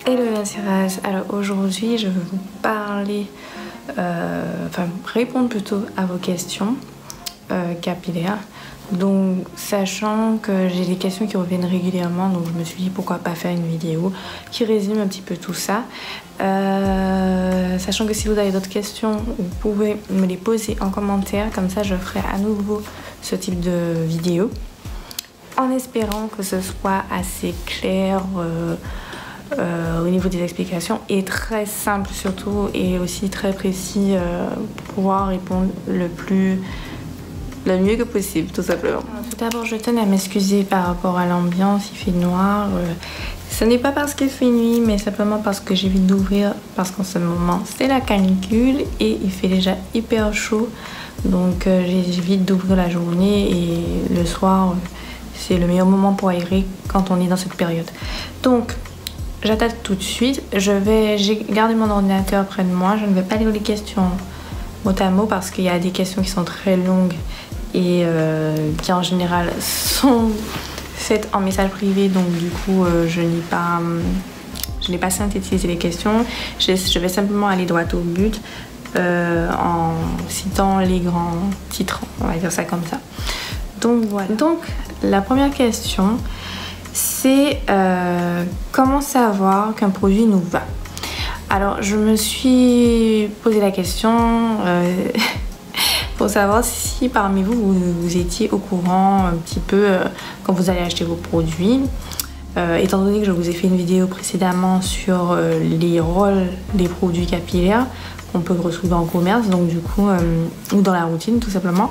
Hello Nassiras, alors aujourd'hui je vais vous parler, répondre plutôt à vos questions capillaires. Donc sachant que j'ai des questions qui reviennent régulièrement, donc je me suis dit pourquoi pas faire une vidéo qui résume un petit peu tout ça. Sachant que si vous avez d'autres questions, vous pouvez me les poser en commentaire, comme ça je ferai à nouveau ce type de vidéo. En espérant que ce soit assez clair au niveau des explications et très simple surtout, et aussi très précis pour pouvoir répondre le mieux que possible, tout simplement. Tout d'abord, je tenais à m'excuser par rapport à l'ambiance, il fait noir. Ce n'est pas parce qu'il fait nuit, mais simplement parce que j'ai vite d'ouvrir, parce qu'en ce moment c'est la canicule et il fait déjà hyper chaud. Donc j'ai vite d'ouvrir la journée et le soir, c'est le meilleur moment pour aérer quand on est dans cette période. Donc j'attaque tout de suite. J'ai gardé mon ordinateur près de moi. Je ne vais pas lire les questions mot à mot parce qu'il y a des questions qui sont très longues et qui en général sont faites en message privé. Donc du coup, je n'ai pas synthétisé les questions. Je vais simplement aller droit au but en citant les grands titres. On va dire ça comme ça. Donc voilà. Donc la première question, c'est comment savoir qu'un produit nous va. Alors je me suis posé la question pour savoir si parmi vous étiez au courant un petit peu quand vous allez acheter vos produits. Étant donné que je vous ai fait une vidéo précédemment sur les rôles des produits capillaires qu'on peut retrouver en commerce, donc du coup, ou dans la routine tout simplement.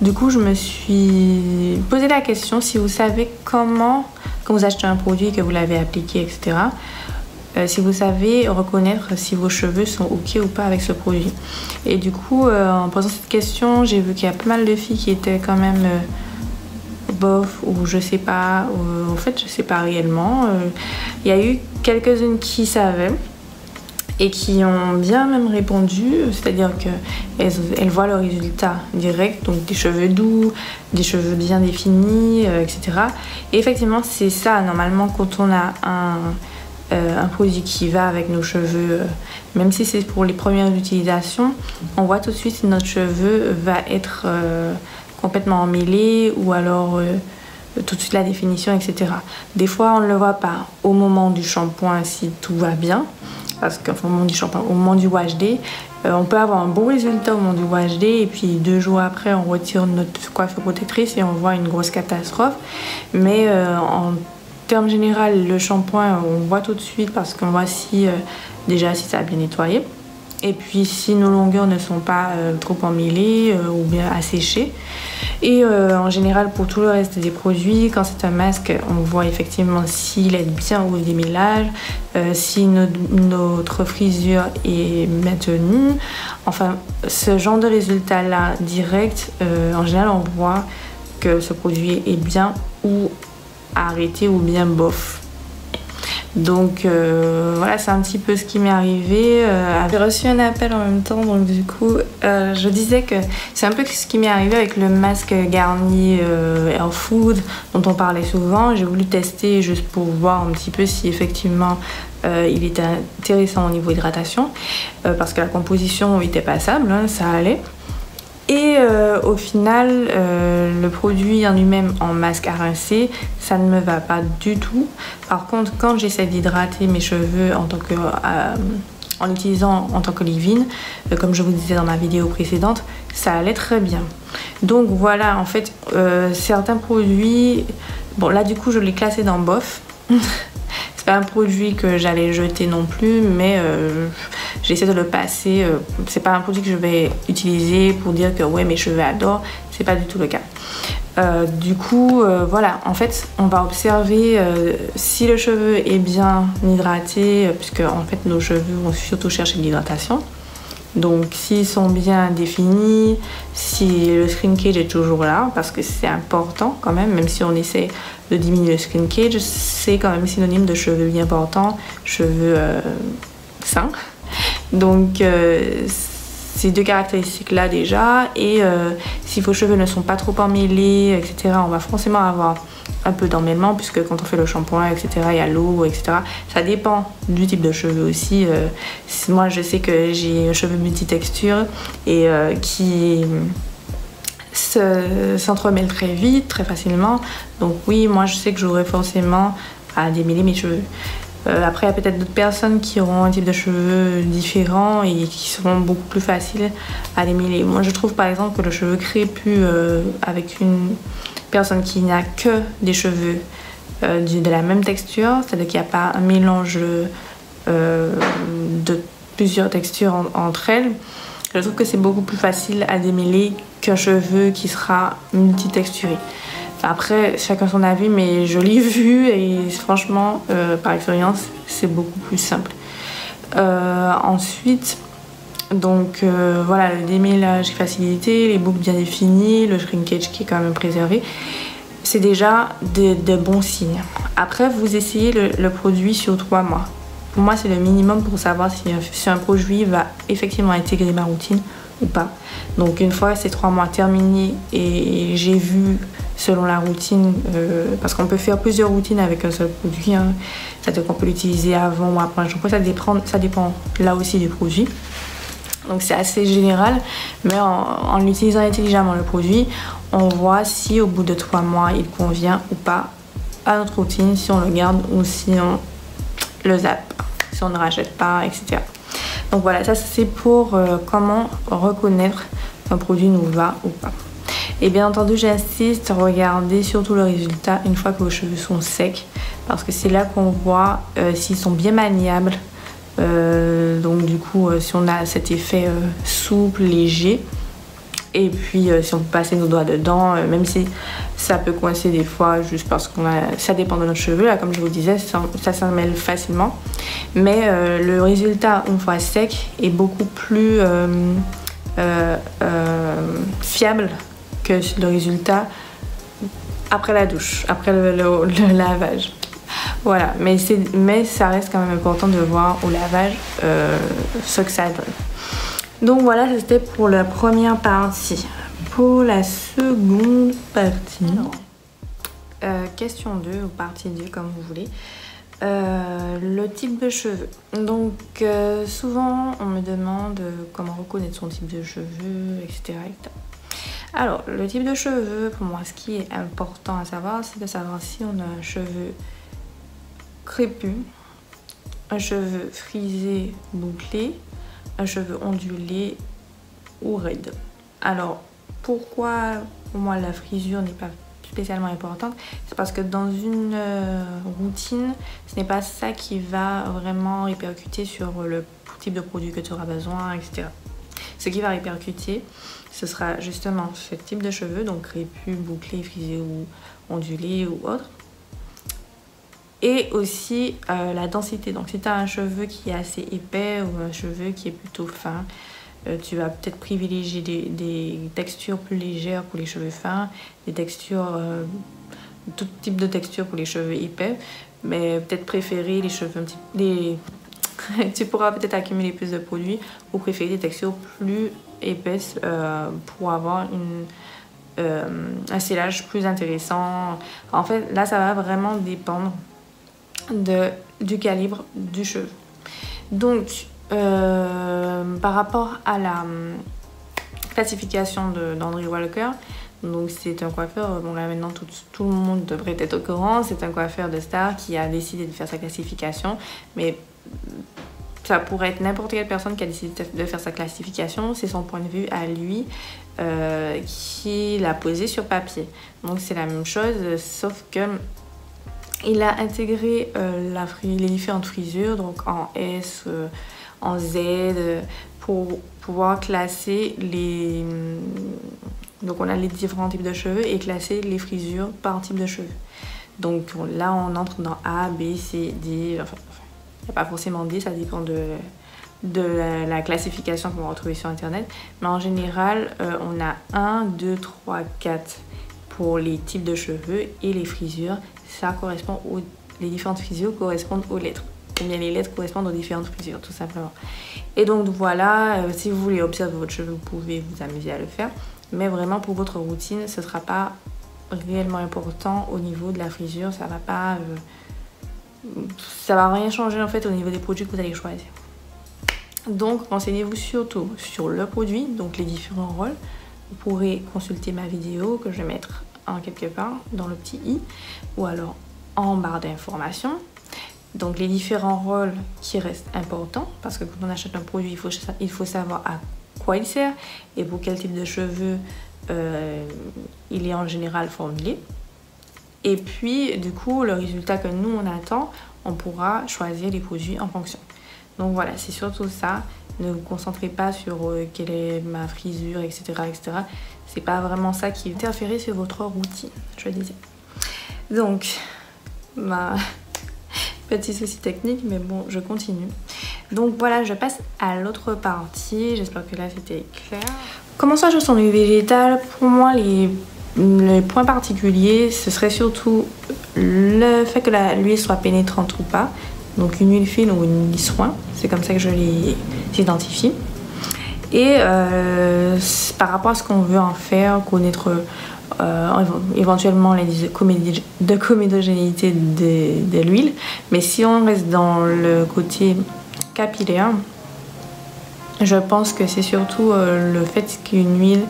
Du coup, je me suis posé la question si vous savez comment, quand vous achetez un produit, que vous l'avez appliqué, etc., si vous savez reconnaître si vos cheveux sont ok ou pas avec ce produit. Et du coup, en posant cette question, j'ai vu qu'il y a pas mal de filles qui étaient quand même bof, ou je sais pas, en fait je sais pas réellement. Il y a eu quelques-unes qui savaient et qui ont bien même répondu, c'est-à-dire qu'elles voient le résultat direct, donc des cheveux doux, des cheveux bien définis, etc. Et effectivement, c'est ça, normalement, quand on a un produit qui va avec nos cheveux, même si c'est pour les premières utilisations, on voit tout de suite si notre cheveu va être complètement emmêlé ou alors tout de suite la définition, etc. Des fois, on ne le voit pas au moment du shampoing si tout va bien. Parce qu'au moment du shampoing, au moment du wash day, on peut avoir un bon résultat au moment du wash day et puis 2 jours après on retire notre coiffure protectrice et on voit une grosse catastrophe. Mais en termes généraux, le shampoing on voit tout de suite parce qu'on voit si déjà si ça a bien nettoyé et puis si nos longueurs ne sont pas trop emmêlées ou bien asséchées. Et en général, pour tout le reste des produits, quand c'est un masque, on voit effectivement s'il est bien au démêlage, si notre frisure est maintenue. Enfin, ce genre de résultat-là direct, en général, on voit que ce produit est bien ou arrêté ou bien bof. Donc voilà, c'est un petit peu ce qui m'est arrivé. J'ai reçu un appel en même temps, donc du coup je disais que c'est un peu ce qui m'est arrivé avec le masque Garnier Health Food dont on parlait souvent. J'ai voulu tester juste pour voir un petit peu si effectivement il était intéressant au niveau hydratation, parce que la composition était passable, hein, ça allait. Et au final, le produit en lui-même en masque à rincer, ça ne me va pas du tout. Par contre, quand j'essaie d'hydrater mes cheveux en l'utilisant en tant que leave-in, comme je vous disais dans ma vidéo précédente, ça allait très bien. Donc voilà, en fait, certains produits... Bon, là du coup, je l'ai classé dans bof. C'est pas un produit que j'allais jeter non plus, mais j'essaie de le passer. C'est pas un produit que je vais utiliser pour dire que ouais, mes cheveux adorent. C'est pas du tout le cas. Du coup, voilà, en fait, on va observer si le cheveu est bien hydraté, puisque en fait, nos cheveux vont surtout chercher de l'hydratation. Donc, s'ils sont bien définis, si le shrinkage est toujours là, parce que c'est important quand même si on essaie de diminuer le shrinkage, c'est quand même synonyme de cheveux bien portants, cheveux sains. Donc, ces deux caractéristiques-là déjà, et si vos cheveux ne sont pas trop emmêlés, etc., on va forcément avoir un peu d'emmêlement, puisque quand on fait le shampoing, etc., il y a l'eau, etc. Ça dépend du type de cheveux aussi. Moi, je sais que j'ai un cheveu multitexture et qui s'entremêle très vite, très facilement. Donc oui, moi, je sais que j'aurai forcément à démêler mes cheveux. Après, il y a peut-être d'autres personnes qui auront un type de cheveux différent et qui seront beaucoup plus faciles à démêler. Moi, je trouve par exemple que le cheveu crépus avec une personne qui n'a que des cheveux de la même texture, c'est-à-dire qu'il n'y a pas un mélange de plusieurs textures entre elles, je trouve que c'est beaucoup plus facile à démêler qu'un cheveu qui sera multitexturé. Après, chacun son avis, mais je l'ai vu et franchement, par expérience, c'est beaucoup plus simple. Ensuite, donc voilà, le démêlage est facilité, les boucles bien définies, le shrinkage qui est quand même préservé. C'est déjà de bons signes. Après, vous essayez le produit sur 3 mois. Pour moi, c'est le minimum pour savoir si un produit va effectivement intégrer ma routine ou pas. Donc une fois ces 3 mois terminés et j'ai vu selon la routine, parce qu'on peut faire plusieurs routines avec un seul produit, hein. C'est-à-dire qu'on peut l'utiliser avant ou après un shampoing, ça dépend là aussi du produit. Donc c'est assez général, mais en utilisant intelligemment le produit, on voit si au bout de 3 mois il convient ou pas à notre routine, si on le garde ou si on le zappe, si on ne rachète pas, etc. Donc voilà, ça c'est pour comment reconnaître qu'un produit nous va ou pas. Et bien entendu, j'insiste, regardez surtout le résultat une fois que vos cheveux sont secs, parce que c'est là qu'on voit s'ils sont bien maniables. Donc du coup, si on a cet effet souple, léger, et puis si on peut passer nos doigts dedans, même si ça peut coincer des fois, juste parce qu'on a, ça dépend de notre cheveu, là, comme je vous disais, ça s'en mêle facilement. Mais le résultat une fois sec est beaucoup plus fiable que le résultat après la douche, après le lavage. Voilà, mais ça reste quand même important de voir au lavage ce que ça donne. Donc voilà, c'était pour la première partie. Pour la seconde partie, question 2 ou partie 2 comme vous voulez. Le type de cheveux. Donc souvent on me demande comment reconnaître son type de cheveux, etc., etc. Alors le type de cheveux, pour moi ce qui est important à savoir, c'est de savoir si on a un cheveu crépus, un cheveu frisé bouclé, un cheveu ondulé ou raide. Alors pourquoi pour moi la frisure n'est pas spécialement importante, c'est parce que dans une routine, ce n'est pas ça qui va vraiment répercuter sur le type de produit que tu auras besoin, etc. Ce qui va répercuter, ce sera justement ce type de cheveux, donc crépus, bouclés, frisés ou ondulés ou autre. Et aussi la densité. Donc si tu as un cheveu qui est assez épais ou un cheveu qui est plutôt fin, tu vas peut-être privilégier des textures plus légères pour les cheveux fins, des textures, tout type de texture pour les cheveux épais, mais peut-être préférer les cheveux un petit tu pourras peut-être accumuler plus de produits ou préférer des textures plus épaisses pour avoir un scellage plus intéressant. En fait, là, ça va vraiment dépendre du calibre du cheveu. Donc, par rapport à la classification d'Andrew Walker, donc c'est un coiffeur, bon là maintenant tout le monde devrait être au courant, c'est un coiffeur de star qui a décidé de faire sa classification, mais ça pourrait être n'importe quelle personne qui a décidé de faire sa classification, c'est son point de vue à lui qui l'a posé sur papier. Donc c'est la même chose, sauf que il a intégré les différentes frisures, donc en S, en Z, pour pouvoir classer les... Donc on a les différents types de cheveux et classer les frisures par type de cheveux. Donc là on entre dans A, B, C, D, enfin il n'y a pas forcément D, ça dépend de la classification qu'on va retrouver sur internet. Mais en général on a 1, 2, 3, 4 pour les types de cheveux et les frisures. Ça correspond les différentes frisures correspondent aux lettres. Ou bien les lettres correspondent aux différentes frisures, tout simplement. Et donc voilà, si vous voulez observer votre cheveu, vous pouvez vous amuser à le faire. Mais vraiment pour votre routine, ce ne sera pas réellement important au niveau de la frisure. Ça va rien changer en fait au niveau des produits que vous allez choisir. Donc renseignez-vous surtout sur le produit, donc les différents rôles. Vous pourrez consulter ma vidéo que je vais mettre en quelque part dans le petit i ou alors en barre d'informations. Donc les différents rôles qui restent importants, parce que quand on achète un produit, il faut savoir à quoi il sert et pour quel type de cheveux il est en général formulé. Et puis du coup le résultat que nous on attend, on pourra choisir les produits en fonction. Donc voilà, c'est surtout ça. Ne vous concentrez pas sur quelle est ma frisure, etc. etc. C'est pas vraiment ça qui va interférer sur votre routine, je disais. Donc, petit souci technique, mais bon, je continue. Donc voilà, je passe à l'autre partie. J'espère que là, c'était clair. Commençons sur l'huile végétale. Pour moi, les points particuliers, ce serait surtout le fait que l'huile soit pénétrante ou pas. Donc une huile fine ou une huile soin, c'est comme ça que je les identifie. Et par rapport à ce qu'on veut en faire, connaître éventuellement l'indice de comédogénéité de l'huile. Mais si on reste dans le côté capillaire, je pense que c'est surtout le fait qu'une huile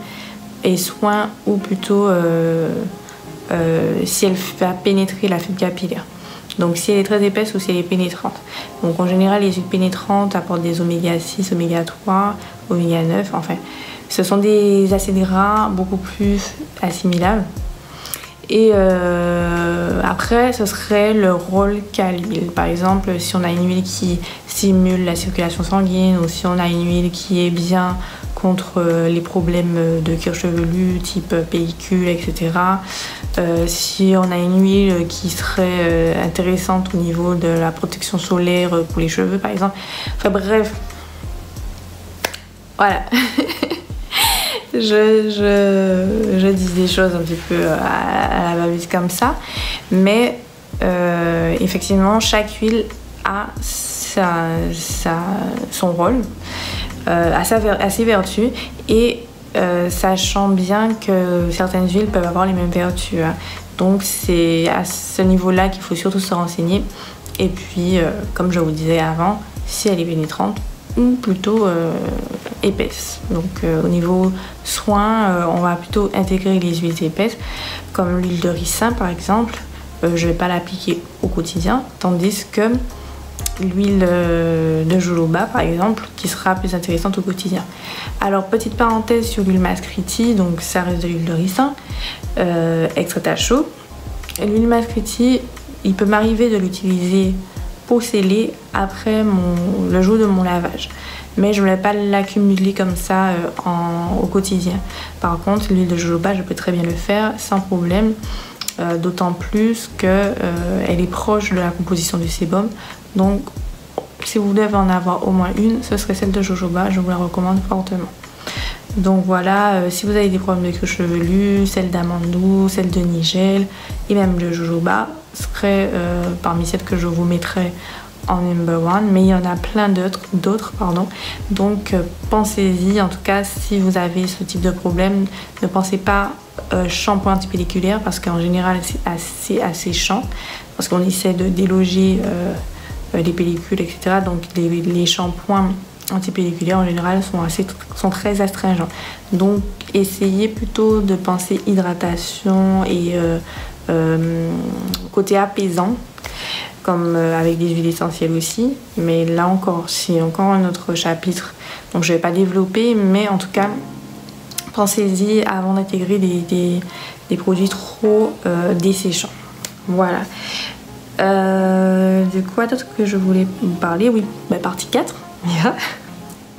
est soin ou plutôt si elle va pénétrer la fibre capillaire. Donc si elle est très épaisse ou si elle est pénétrante. Donc en général les huiles pénétrantes apportent des oméga 6, oméga 3, oméga 9, enfin ce sont des acides gras beaucoup plus assimilables. Et après ce serait le rôle qu'a l'huile. Par exemple si on a une huile qui stimule la circulation sanguine ou si on a une huile qui est bien contre les problèmes de cuir chevelu type pellicule, etc. Si on a une huile qui serait intéressante au niveau de la protection solaire pour les cheveux par exemple. Enfin bref, voilà. je dis des choses un petit peu à la va-vite comme ça, mais effectivement chaque huile a son rôle, a ses vertus, et sachant bien que certaines huiles peuvent avoir les mêmes vertus, hein. Donc c'est à ce niveau-là qu'il faut surtout se renseigner. Et puis comme je vous disais avant, si elle est pénétrante ou plutôt épaisse. Donc au niveau soin, on va plutôt intégrer les huiles épaisses comme l'huile de ricin par exemple. Je ne vais pas l'appliquer au quotidien, tandis que l'huile de jojoba par exemple qui sera plus intéressante au quotidien. Alors petite parenthèse sur l'huile Mascriti, donc ça reste de l'huile de ricin extraite à chaud. L'huile Mascriti, il peut m'arriver de l'utiliser pour sceller après le jour de mon lavage, mais je ne vais pas l'accumuler comme ça au quotidien. Par contre l'huile de jojoba je peux très bien le faire sans problème, d'autant plus qu'elle est proche de la composition du sébum. Donc si vous devez en avoir au moins une, ce serait celle de jojoba, je vous la recommande fortement. Donc voilà, si vous avez des problèmes de cuir chevelu, celle d'amande douce, celle de nigel et même le jojoba serait parmi celles que je vous mettrai en number one, mais il y en a plein d'autres. Donc pensez-y, en tout cas si vous avez ce type de problème, ne pensez pas shampoing antipelliculaire parce qu'en général c'est assez chiant parce qu'on essaie de déloger les pellicules, etc. Donc les shampoings antipelliculaires en général sont très astringents. Donc essayez plutôt de penser hydratation et côté apaisant, comme avec des huiles essentielles aussi. Mais là encore, c'est encore un autre chapitre. Donc je ne vais pas développer, mais en tout cas, pensez-y avant d'intégrer des produits trop desséchants. Voilà. De quoi d'autre que je voulais vous parler? Oui, partie 4.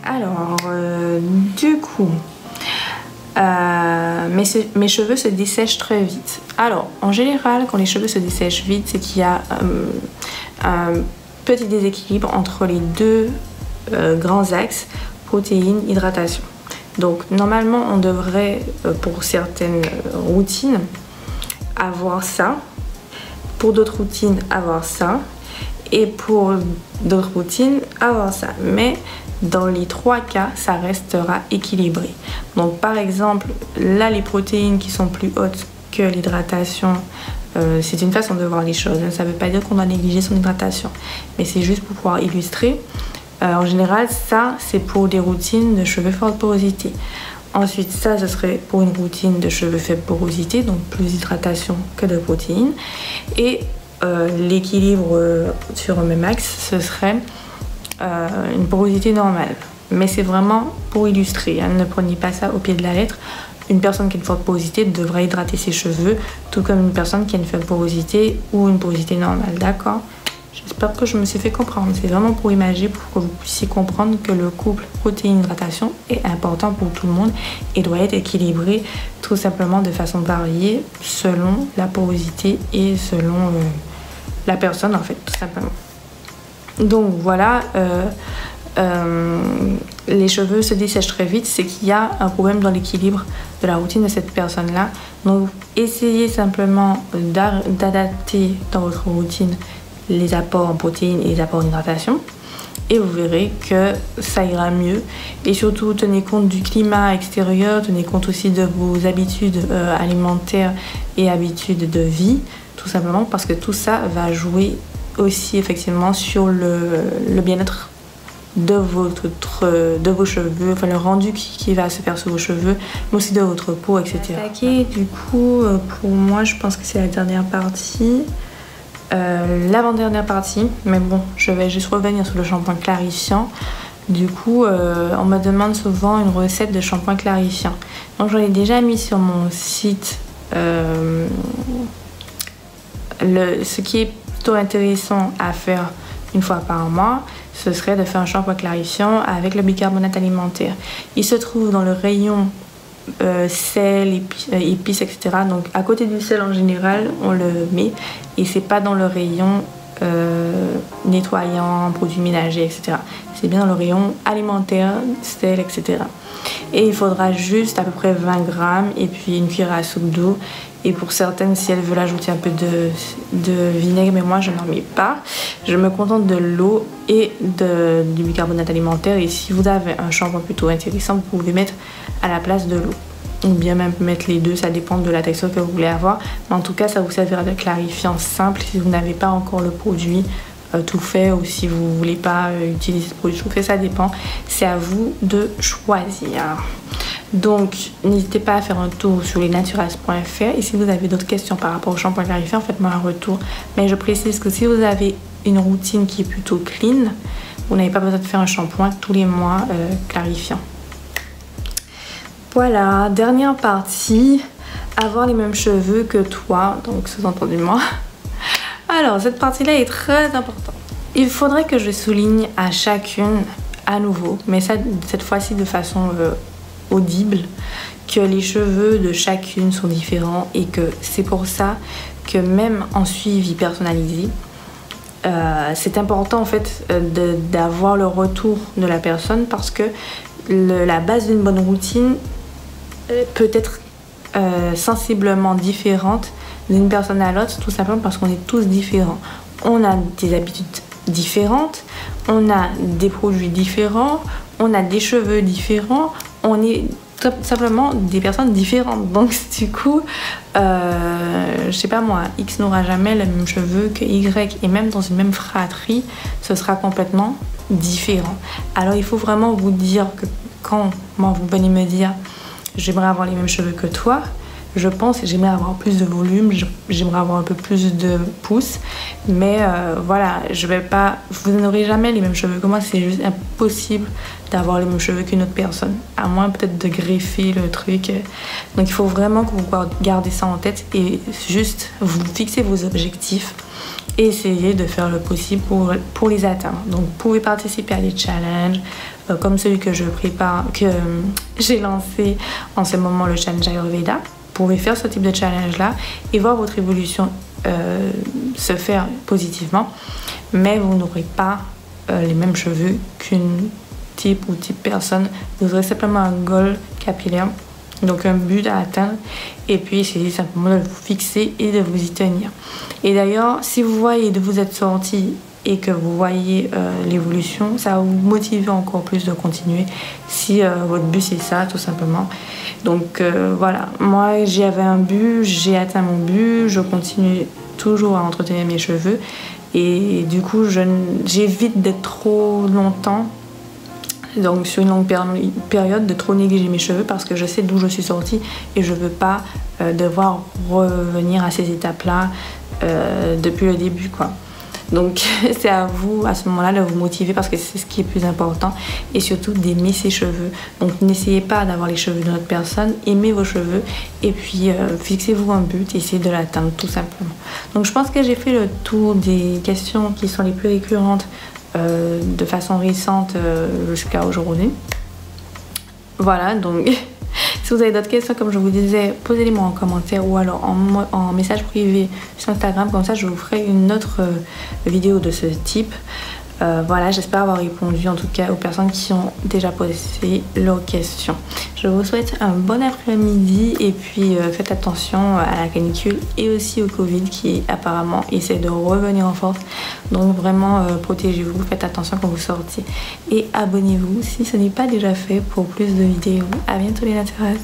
Alors, du coup, mes cheveux se dessèchent très vite. Alors, en général, quand les cheveux se dessèchent vite, c'est qu'il y a un petit déséquilibre entre les deux grands axes, protéines, hydratation. Donc, normalement, on devrait, pour certaines routines, avoir ça. Pour d'autres routines, avoir ça. Et pour d'autres routines, avoir ça. Mais dans les trois cas, ça restera équilibré. Donc par exemple, là les protéines qui sont plus hautes que l'hydratation, c'est une façon de voir les choses. Ça ne veut pas dire qu'on doit négliger son hydratation, mais c'est juste pour pouvoir illustrer. En général, ça, c'est pour des routines de cheveux forte porosité. Ensuite, ça, ce serait pour une routine de cheveux faible porosité, donc plus d'hydratation que de protéines. Et l'équilibre sur un même axe, ce serait une porosité normale. Mais c'est vraiment pour illustrer, hein. Ne prenez pas ça au pied de la lettre. Une personne qui a une forte porosité devrait hydrater ses cheveux, tout comme une personne qui a une faible porosité ou une porosité normale, d'accord? J'espère que je me suis fait comprendre. C'est vraiment pour imager, pour que vous puissiez comprendre que le couple protéine-hydratation est important pour tout le monde et doit être équilibré tout simplement de façon variée selon la porosité et selon la personne, en fait, tout simplement. Donc voilà, les cheveux se dessèchent très vite, c'est qu'il y a un problème dans l'équilibre de la routine de cette personne-là. Donc essayez simplement d'adapter dans votre routine les apports en protéines et les apports en hydratation et vous verrez que ça ira mieux. Et surtout, tenez compte du climat extérieur, tenez compte aussi de vos habitudes alimentaires et habitudes de vie, tout simplement parce que tout ça va jouer aussi effectivement sur le bien-être de vos cheveux, enfin le rendu qui va se faire sur vos cheveux, mais aussi de votre peau, etc. Attaquer, du coup, pour moi, je pense que c'est la dernière partie. L'avant-dernière partie, mais bon, je vais juste revenir sur le shampoing clarifiant. Du coup, on me demande souvent une recette de shampoing clarifiant. Donc j'en ai déjà mis sur mon site. Ce qui est plutôt intéressant à faire une fois par mois, ce serait de faire un shampoing clarifiant avec le bicarbonate alimentaire. Il se trouve dans le rayon sel, épices, etc. Donc à côté du sel en général, on le met et c'est pas dans le rayon nettoyant, produits ménagers, etc. C'est bien dans le rayon alimentaire, sel, etc. Et il faudra juste à peu près 20 grammes et puis une cuillère à soupe d'eau. Et pour certaines, si elles veulent ajouter un peu de vinaigre, mais moi je n'en mets pas. Je me contente de l'eau et du bicarbonate alimentaire. Et si vous avez un shampoing plutôt intéressant, vous pouvez mettre à la place de l'eau. Ou bien même mettre les deux, ça dépend de la texture que vous voulez avoir. Mais en tout cas, ça vous servira de clarifiant simple si vous n'avez pas encore le produit tout fait ou si vous ne voulez pas utiliser ce produit tout fait, ça dépend. C'est à vous de choisir. Donc, n'hésitez pas à faire un tour sur lesnaturals.fr et si vous avez d'autres questions par rapport au shampoing clarifiant, faites-moi un retour. Mais je précise que si vous avez une routine qui est plutôt clean, vous n'avez pas besoin de faire un shampoing tous les mois clarifiant. Voilà, dernière partie, avoir les mêmes cheveux que toi, donc sous-entendu moi. Alors, cette partie-là est très importante. Il faudrait que je souligne à chacune à nouveau, mais ça, cette fois-ci de façon audible, que les cheveux de chacune sont différents et que c'est pour ça que même en suivi personnalisé, c'est important en fait d'avoir le retour de la personne parce que la base d'une bonne routine peut être sensiblement différente d'une personne à l'autre, tout simplement parce qu'on est tous différents. On a des habitudes différentes, on a des produits différents, on a des cheveux différents, on est tout simplement des personnes différentes. Donc du coup, je sais pas moi, X n'aura jamais les mêmes cheveux que Y et même dans une même fratrie, ce sera complètement différent. Alors il faut vraiment vous dire que quand moi vous venez me dire j'aimerais avoir les mêmes cheveux que toi, je pense que j'aimerais avoir plus de volume, j'aimerais avoir un peu plus de pouces, mais voilà, je vais pas, vous n'aurez jamais les mêmes cheveux que moi, c'est juste impossible d'avoir les mêmes cheveux qu'une autre personne, à moins peut-être de greffer le truc. Donc il faut vraiment que vous gardez ça en tête et juste vous fixez vos objectifs et essayez de faire le possible pour les atteindre. Donc vous pouvez participer à des challenges comme celui que je prépare, que j'ai lancé en ce moment, le challenge Ayurveda. Vous pouvez faire ce type de challenge là et voir votre évolution se faire positivement, mais vous n'aurez pas les mêmes cheveux qu'une type personne. Vous aurez simplement un goal capillaire, donc un but à atteindre, et puis essayez simplement de vous fixer et de vous y tenir. Et d'ailleurs, si vous voyez de vous être sorti et que vous voyez l'évolution, ça va vous motiver encore plus de continuer si votre but c'est ça tout simplement. Donc voilà, moi j'avais un but, j'ai atteint mon but, je continue toujours à entretenir mes cheveux et du coup j'évite d'être trop longtemps, donc sur une longue période, de trop négliger mes cheveux parce que je sais d'où je suis sortie et je veux pas devoir revenir à ces étapes-là depuis le début quoi. Donc c'est à vous à ce moment-là de vous motiver parce que c'est ce qui est plus important et surtout d'aimer ses cheveux. Donc n'essayez pas d'avoir les cheveux d'une autre personne, aimez vos cheveux et puis fixez-vous un but et essayez de l'atteindre tout simplement. Donc je pense que j'ai fait le tour des questions qui sont les plus récurrentes de façon récente jusqu'à aujourd'hui. Voilà, donc si vous avez d'autres questions, comme je vous disais, posez-les-moi en commentaire ou alors en message privé sur Instagram, comme ça je vous ferai une autre vidéo de ce type. Voilà, j'espère avoir répondu en tout cas aux personnes qui ont déjà posé leurs questions. Je vous souhaite un bon après-midi et puis faites attention à la canicule et aussi au Covid qui apparemment essaie de revenir en force. Donc vraiment protégez-vous, faites attention quand vous sortez et abonnez-vous si ce n'est pas déjà fait pour plus de vidéos. À bientôt les naturels.